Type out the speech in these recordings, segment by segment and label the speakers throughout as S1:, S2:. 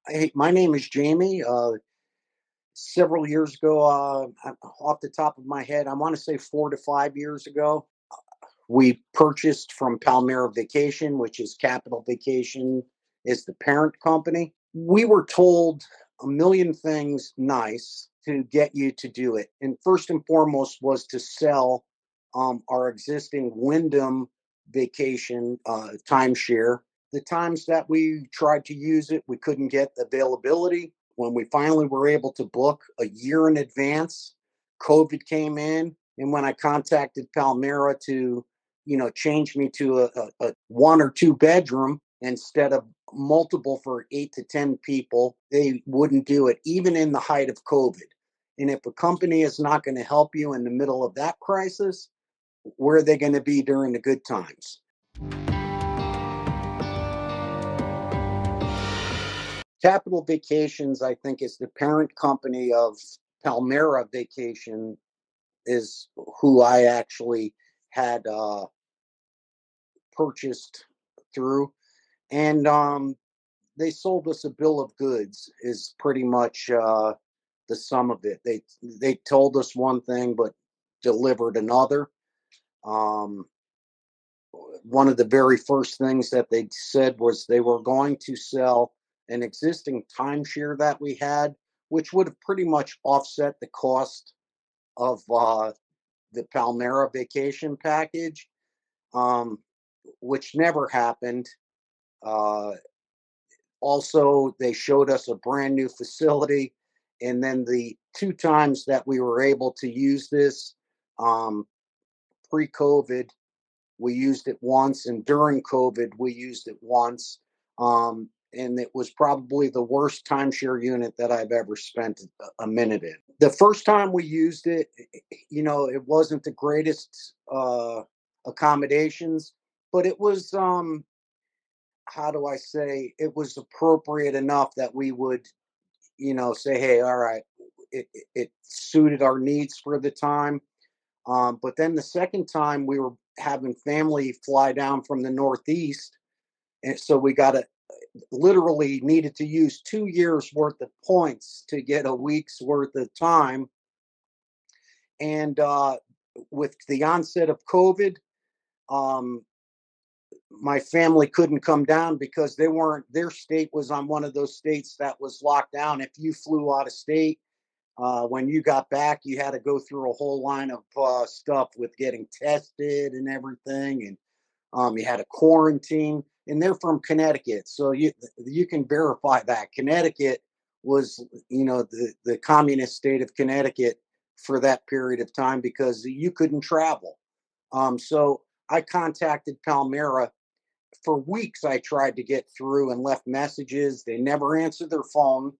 S1: Hey, my name is Jamie. Several years ago, off the top of my head, I want to say 4 to 5 years ago, we purchased from Palmera Vacation, which is Capital Vacation, is the parent company. We were told a million things nice to get you to do it, and first and foremost was to sell our existing Wyndham Vacation timeshare. The times that we tried to use it, we couldn't get availability. When we finally were able to book a year in advance, COVID came in. And when I contacted Palmera to, change me to a one or two bedroom instead of multiple for 8 to 10 people, they wouldn't do it, even in the height of COVID. And if a company is not going to help you in the middle of that crisis, where are they going to be during the good times? Capital Vacations, I think, is the parent company of Palmera Vacation, is who I actually had purchased through. And they sold us a bill of goods, is pretty much the sum of it. They told us one thing, but delivered another. Um, One of the very first things that they said was they were going to sell an existing timeshare that we had, which would have pretty much offset the cost of the Palmera vacation package, um, which never happened. Uh, Also, they showed us a brand new facility. And then the two times that we were able to use this, um, pre COVID, we used it once, and during COVID, we used it once. And it was probably the worst timeshare unit that I've ever spent a minute in. The first time we used it, it wasn't the greatest accommodations, but it was, how do I say, it was appropriate enough that we would, say, hey, all right, it suited our needs for the time. But then the second time we were having family fly down from the Northeast. And so we got to literally needed to use 2 years worth of points to get a week's worth of time. And with the onset of COVID, um, my family couldn't come down because their state was on one of those states that was locked down. If you flew out of state, when you got back, you had to go through a whole line of stuff with getting tested and everything, and you had a quarantine. And they're from Connecticut, so you can verify that Connecticut was, the communist state of Connecticut for that period of time because you couldn't travel. So I contacted Palmera for weeks. I tried to get through and left messages. They never answered their phone.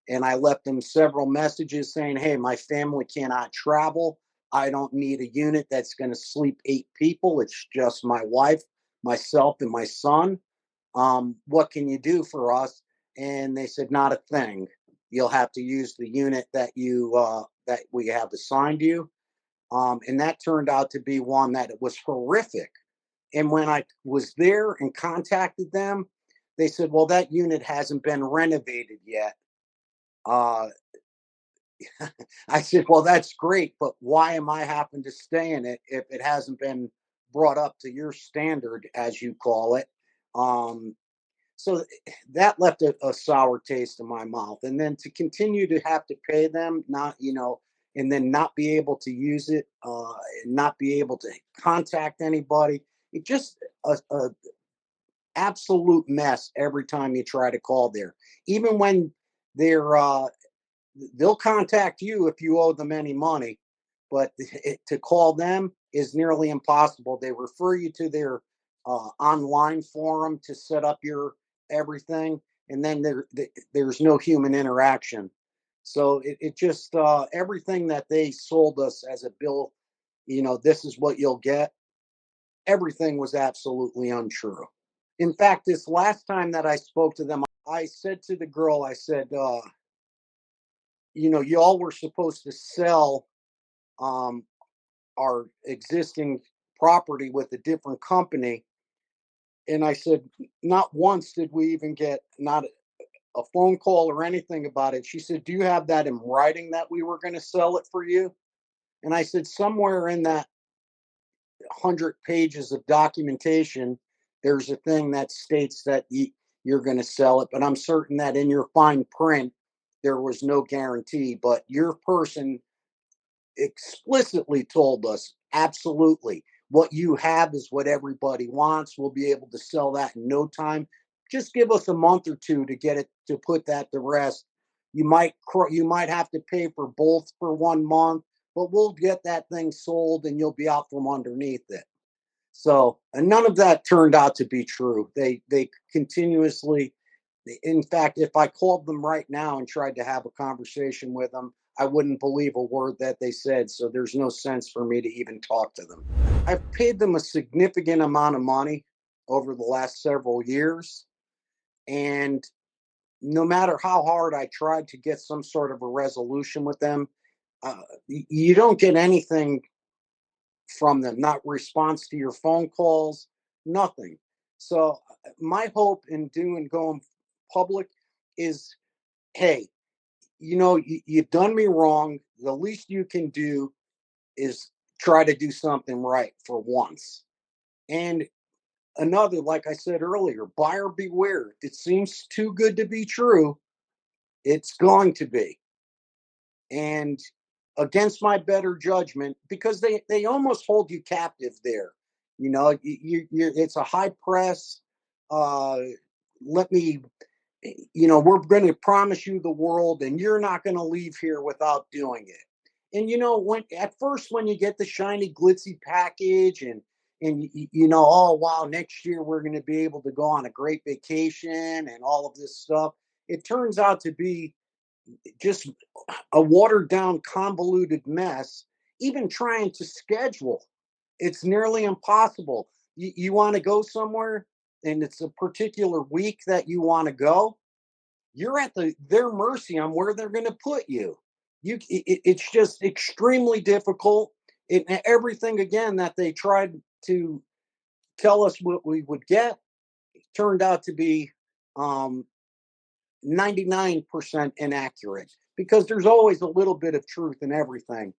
S1: And I left them several messages saying, hey, my family cannot travel. I don't need a unit that's going to sleep 8 people. It's just my wife, myself, and my son. What can you do for us? And they said, not a thing. You'll have to use the unit that we have assigned you. And that turned out to be one that it was horrific. And when I was there and contacted them, they said, well, that unit hasn't been renovated yet. Uh, I said, well, that's great, but why am I having to stay in it if it hasn't been brought up to your standard, as you call it? Um, so that left a sour taste in my mouth. And then to continue to have to pay them, not, and then not be able to use it, and not be able to contact anybody. It just a absolute mess every time you try to call there. Even when they're they'll contact you if you owe them any money, but to call them is nearly impossible. They refer you to their online forum to set up your everything, and then there's no human interaction. So it just everything that they sold us as a bill, this is what you'll get. Everything was absolutely untrue. In fact, this last time that I spoke to them, I said to the girl, I said, y'all were supposed to sell um, our existing property with a different company. And I said, not once did we even get not a phone call or anything about it. She said, "Do you have that in writing that we were going to sell it for you?" And I said, "Somewhere in that 100 pages of documentation, there's a thing that states that you're going to sell it. But I'm certain that in your fine print, there was no guarantee. But your person explicitly told us, absolutely, what you have is what everybody wants. We'll be able to sell that in no time. Just give us a month or two to get it to put that to rest. You might have to pay for both for 1 month, but we'll get that thing sold and you'll be out from underneath it." So, and none of that turned out to be true. They continuously, in fact, if I called them right now and tried to have a conversation with them, I wouldn't believe a word that they said. So there's no sense for me to even talk to them. I've paid them a significant amount of money over the last several years, and no matter how hard I tried to get some sort of a resolution with them, you don't get anything from them, not response to your phone calls, nothing. So my hope in doing going public is, hey, you've done me wrong. The least you can do is try to do something right for once. And another, like I said earlier, buyer beware. It seems too good to be true. It's going to be. And against my better judgment, because they almost hold you captive there. It's a high press. Uh, let me, we're going to promise you the world, and you're not going to leave here without doing it. And when at first when you get the shiny glitzy package and oh wow, next year we're going to be able to go on a great vacation and all of this stuff, it turns out to be just a watered down, convoluted mess. Even trying to schedule, it's nearly impossible. You want to go somewhere and it's a particular week that you want to go, you're at their mercy on where they're going to put you. It's just extremely difficult. Everything again that they tried to tell us what we would get turned out to be um, 99% inaccurate, because there's always a little bit of truth in everything,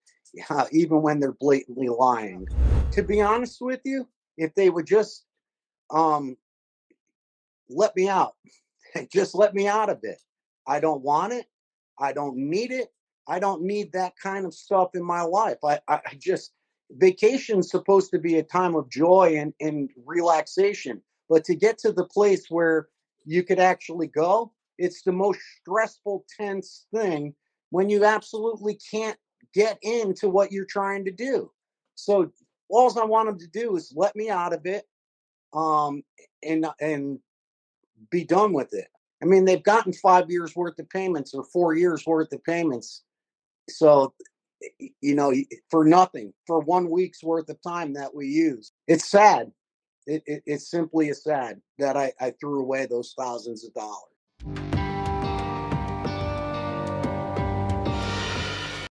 S1: even when they're blatantly lying. To be honest with you, if they would just um, let me out, just let me out of it. I don't want it. I don't need it. I don't need that kind of stuff in my life. I just, vacation's supposed to be a time of joy and relaxation. But to get to the place where you could actually go, it's the most stressful, tense thing when you absolutely can't get into what you're trying to do. So all I want them to do is let me out of it, um, and be done with it. I mean, they've gotten 5 years worth of payments or 4 years worth of payments. So, for nothing, for 1 week's worth of time that we use. It's sad. It simply is sad that I threw away those thousands of dollars.